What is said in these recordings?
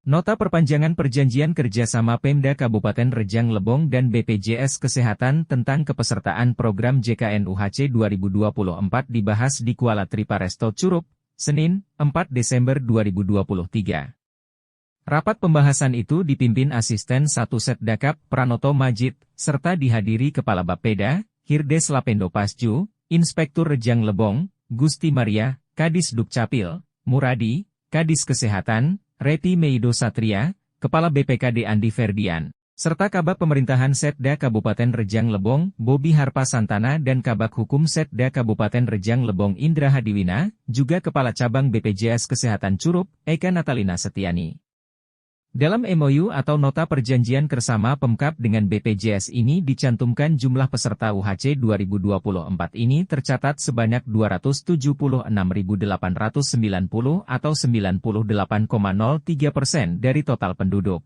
Nota perpanjangan perjanjian kerjasama Pemda Kabupaten Rejang Lebong dan BPJS Kesehatan tentang kepesertaan program JKN UHC 2024 dibahas di Kuala Triparesto Curup, Senin, 4 Desember 2023. Rapat pembahasan itu dipimpin Asisten 1 Setdakap Pranoto Majid, serta dihadiri Kepala Bapeda, Hirdes Lapendo Pasju, Inspektur Rejang Lebong, Gusti Maria, Kadis Dukcapil, Muradi, Kadis Kesehatan, Reti Meido Satria, Kepala BPKD Andi Ferdian, serta Kabak Pemerintahan Setda Kabupaten Rejang Lebong, Bobi Harpa Santana dan Kabak Hukum Setda Kabupaten Rejang Lebong Indra Hadiwina, juga Kepala Cabang BPJS Kesehatan Curup, Eka Natalina Setiani. Dalam MOU atau Nota Perjanjian Kerjasama Pemkab dengan BPJS ini dicantumkan jumlah peserta UHC 2024 ini tercatat sebanyak 276.890 atau 98,03% dari total penduduk.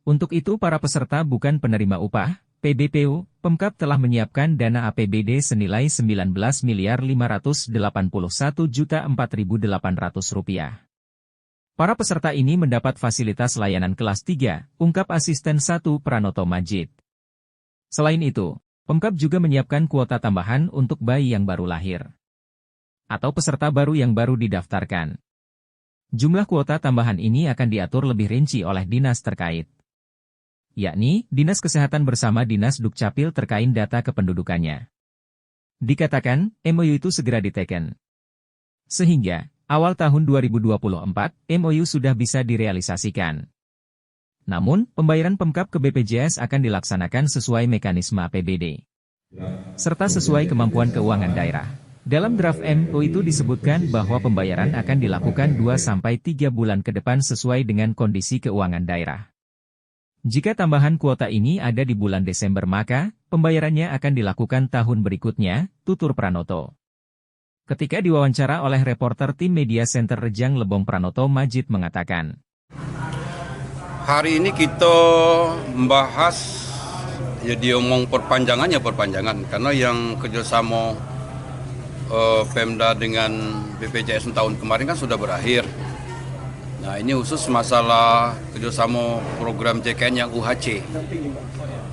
Untuk itu para peserta bukan penerima upah, PBPU, Pemkab telah menyiapkan dana APBD senilai Rp19.551.004.800. Para peserta ini mendapat fasilitas layanan kelas 3, ungkap Asisten 1 Pranoto Majid. Selain itu, Pemkab juga menyiapkan kuota tambahan untuk bayi yang baru lahir atau peserta baru yang baru didaftarkan. Jumlah kuota tambahan ini akan diatur lebih rinci oleh dinas terkait, yakni Dinas Kesehatan bersama Dinas Dukcapil terkait data kependudukannya. Dikatakan, MOU itu segera diteken, sehingga awal tahun 2024, MOU sudah bisa direalisasikan. Namun, pembayaran Pemkab ke BPJS akan dilaksanakan sesuai mekanisme APBD, serta sesuai kemampuan keuangan daerah. Dalam draft MOU itu disebutkan bahwa pembayaran akan dilakukan 2-3 bulan ke depan sesuai dengan kondisi keuangan daerah. Jika tambahan kuota ini ada di bulan Desember maka, pembayarannya akan dilakukan tahun berikutnya, tutur Pranoto. Ketika diwawancara oleh reporter tim Media Center Rejang Lebong, Pranoto Majid mengatakan, hari ini kita membahas, ya diomong perpanjangan karena yang kerjasama Pemda dengan BPJS tahun kemarin kan sudah berakhir. Nah ini khusus masalah kerjasama program JKN yang UHC.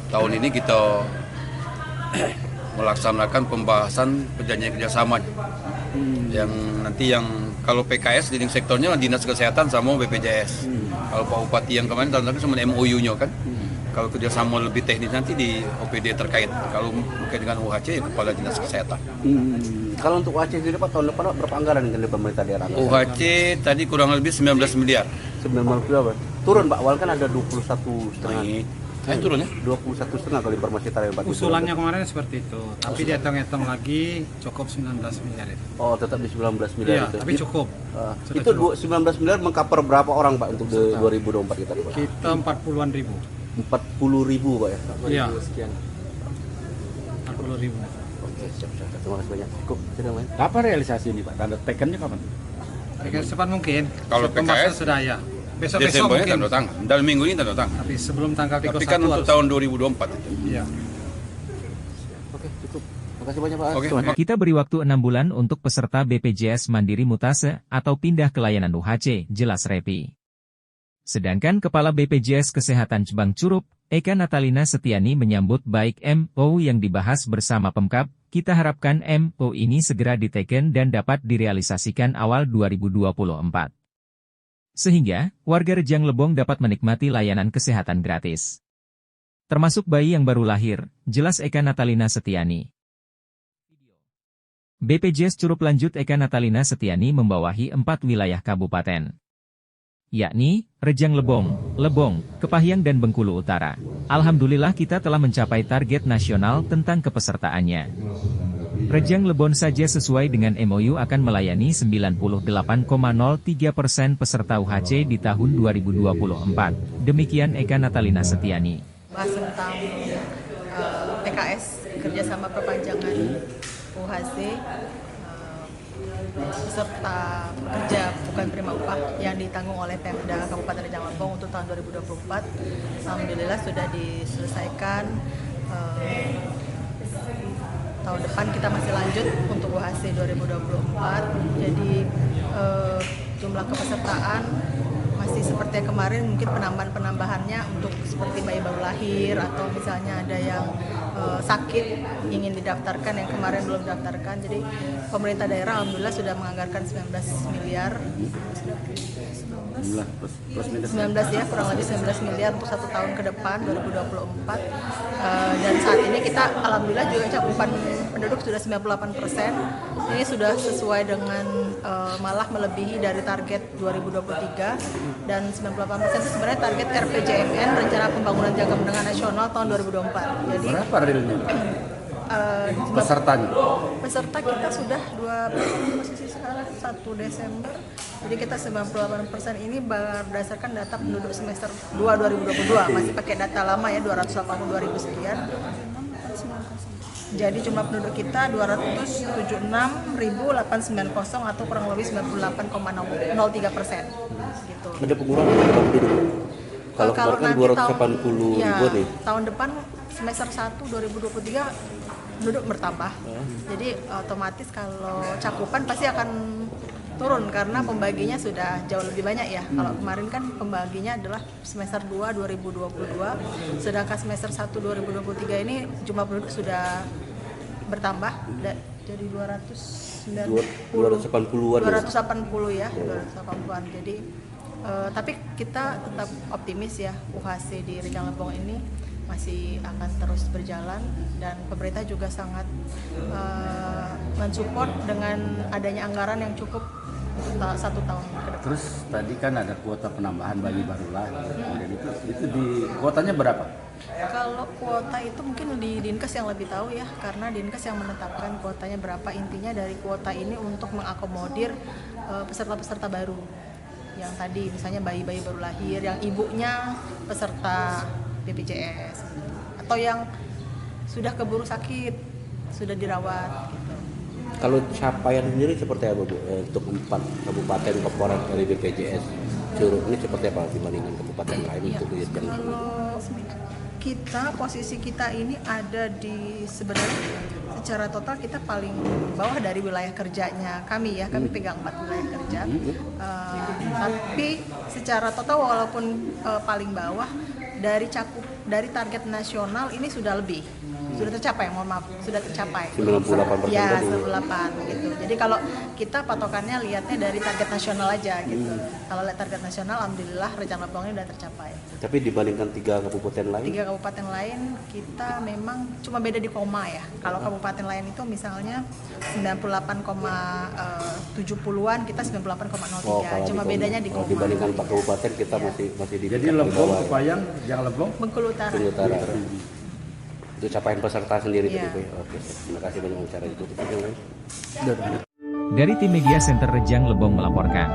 Tahun ini kita melaksanakan pembahasan perjanjian kerjasama yang nanti kalau PKS leading sektornya Dinas Kesehatan sama BPJS. Kalau Pak Bupati yang kemarin tahun lalu cuma MOU-nya kan. Kalau kerjasama lebih teknis nanti di OPD terkait. Kalau mungkin dengan UHC Kepala Dinas Kesehatan. Kalau untuk UHC sendiri Pak, tahun depan berapa anggaran yang pemerintah daerah? UHC tadi kurang lebih 19 miliar. 19 miliar Pak. Turun Pak, awal kan ada 21,5. Turun ya? 21,5 kalau informasi terakhir Pak. Usulannya kemarin seperti itu, tapi dihitung-hitung lagi cukup 19 miliar itu. Oh, tetap di 19 miliar iya, itu. Tapi cukup. Itu cukup. 19 miliar mengcover berapa orang Pak untuk 2024 kita Pak? Kita 40-an ribu. 40.000 Pak ya? Iya. 40.000. Oke, siap. Terima kasih banyak. Cukup, Kapan realisasi ini Pak? Tanda tekennya kapan? Cepat mungkin. Kalau PKS sudah ya. Besok Desembernya mungkin. tanda tangan. Dalam minggu ini tanda tangan. Tapi sebelum tanggal 31 Tapi kan untuk tahun 2024 itu. Iya. Oke, cukup. Terima kasih banyak Pak. Oke. kita beri waktu 6 bulan untuk peserta BPJS Mandiri Mutase atau pindah ke layanan UHC, jelas Repi. Sedangkan Kepala BPJS Kesehatan Cabang Curup, Eka Natalina Setiani menyambut baik MOU yang dibahas bersama Pemkab. Kita harapkan MOU ini segera diteken dan dapat direalisasikan awal 2024. Sehingga, warga Rejang Lebong dapat menikmati layanan kesehatan gratis. Termasuk bayi yang baru lahir, jelas Eka Natalina Setiani. BPJS Curup lanjut Eka Natalina Setiani membawahi 4 wilayah kabupaten, yakni Rejang Lebong, Kepahyang dan Bengkulu Utara. Alhamdulillah kita telah mencapai target nasional tentang kepesertaannya. Rejang Lebong saja sesuai dengan MOU akan melayani 98,03% peserta UHC di tahun 2024. Demikian Eka Natalina Setiani. Bahas tentang PKS, kerjasama perpanjangan UHC, peserta pekerja bukan penerima upah yang ditanggung oleh Pemda Kabupaten Rejang Lebong untuk tahun 2024. Alhamdulillah sudah diselesaikan. Tahun depan kita masih lanjut untuk UHC 2024. Jadi jumlah kepesertaan masih masih seperti yang kemarin, mungkin penambahan-penambahannya untuk seperti bayi baru lahir atau misalnya ada yang sakit ingin didaftarkan yang kemarin belum didaftarkan. Jadi pemerintah daerah alhamdulillah sudah menganggarkan 19 miliar. 19 ya, kurang lebih 19 miliar untuk 1 tahun ke depan 2024. Dan saat ini kita alhamdulillah juga cakupan penduduk sudah 98%. Ini sudah sesuai dengan malah melebihi dari target 2023, dan 98% itu sebenarnya target RPJMN, Rencana Pembangunan Jangka Menengah Nasional tahun 2024. Jadi Berapa realnya? Pesertanya. peserta kita sudah posisi sekarang 1 Desember. Jadi kita 98% ini berdasarkan data penduduk semester 2 2022, masih pakai data lama ya, 282.000 sekian. Jadi jumlah penduduk kita 276.890 atau kurang lebih 98,03%. Gitu. Ada pengurangan jumlah penduduk. Kalau kemarin kan 280 ribu nih. Tahun depan semester 1 2023 penduduk bertambah. Jadi otomatis kalau cakupan pasti akan turun karena pembaginya sudah jauh lebih banyak ya. Kalau kemarin kan pembaginya adalah semester 2 2022, sedangkan semester 1 2023 ini jumlah penduduk sudah bertambah jadi 280 ya, 280-an. Jadi tapi kita tetap optimis ya, UHC di Rejang Lebong ini masih akan terus berjalan, dan pemerintah juga sangat mensupport dengan adanya anggaran yang cukup 1 tahun ke depan. Terus tadi kan ada kuota penambahan bayi baru lahir. Dan itu di kuotanya berapa? Kalau kuota itu mungkin di Dinkes yang lebih tahu ya, karena Dinkes yang menetapkan kuotanya berapa. Intinya dari kuota ini untuk mengakomodir peserta-peserta baru. Yang tadi misalnya bayi-bayi baru lahir, yang ibunya peserta BPJS, atau yang sudah keburu sakit, sudah dirawat gitu. Kalau capaian sendiri seperti apa Bu? Untuk 4 kabupaten korporat dari BPJS Curug ini seperti apa dibandingkan kabupaten lain untuk yang Kalau kita, posisi kita ini ada di sebenarnya secara total kita paling bawah dari wilayah kerjanya kami ya, kami pegang 4 wilayah kerja. Tapi secara total walaupun paling bawah dari target nasional ini sudah lebih. Sudah tercapai, mohon maaf, sudah tercapai 98% ya, tadi. 98 gitu. Jadi kalau kita patokannya lihatnya dari target nasional aja gitu. Kalau lihat target nasional, alhamdulillah Rejang Lebong ini sudah tercapai. Tapi dibandingkan 3 kabupaten lain? 3 kabupaten lain kita memang cuma beda di koma ya. Kalau kabupaten lain itu misalnya 98,70-an, kita 98,03. Cuma bedanya di koma. Dibandingkan 4 kabupaten kita masih di Jadi tingkat Lebong, bawah. Kepayang, yang Lebong. Bengkulu Utara. Bengkulu Utara. Itu capaian peserta sendiri Iya. tadi Bu. Oke, terima kasih banyak, bicara ditutup. Dari tim Media Center Rejang Lebong melaporkan.